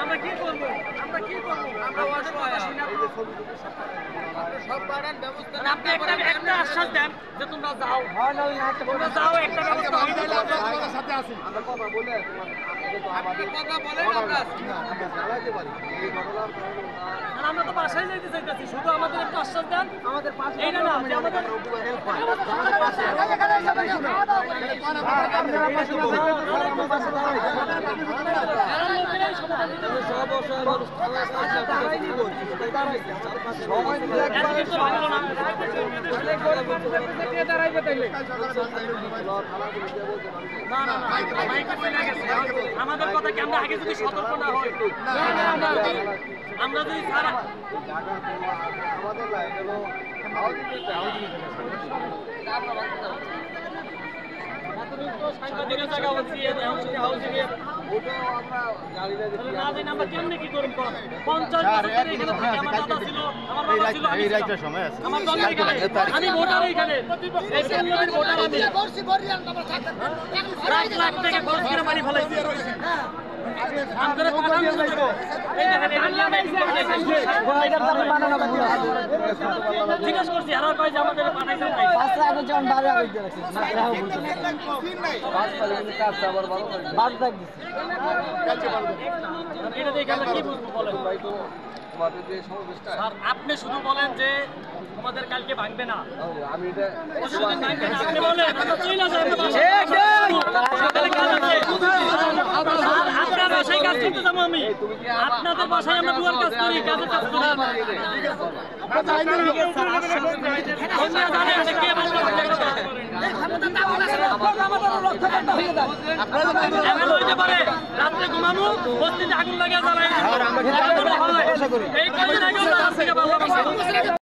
আমরা কি করবো? আপনি একটা আশ্বাস দেন যে তোমরা যাও, একটা ব্যবস্থা আমরা তো বাসায় যাইতে চাইতেছি, শুধু আমাদের একটা আশ্বাস দেন। আমাদের এইটা না যে আমাদের আমাদের কথা কি আমরা আগে যদি সতর্ক না হই, আমরা যদি সারা কেমনি কি করুন? 50 আমি ভোটার এখানে লাখ টাকা খরচ করে বাড়ি ফেলাইছি। জিজ্ঞাসা করছি আর কয় যে আমাদের আপনি শুধু বলেন যে তোমাদের কালকে ভাঙবে না, আপনি বলেন আপনার বাসায় কাজ করতে যাবো আমি, আপনাদের বাসায় আমরা দুয়ার কাজ করি, কাজের কাজ করি। রাত্রে ঘুমানো বস্তিতে আগুন লাগিয়ে জ্বালাই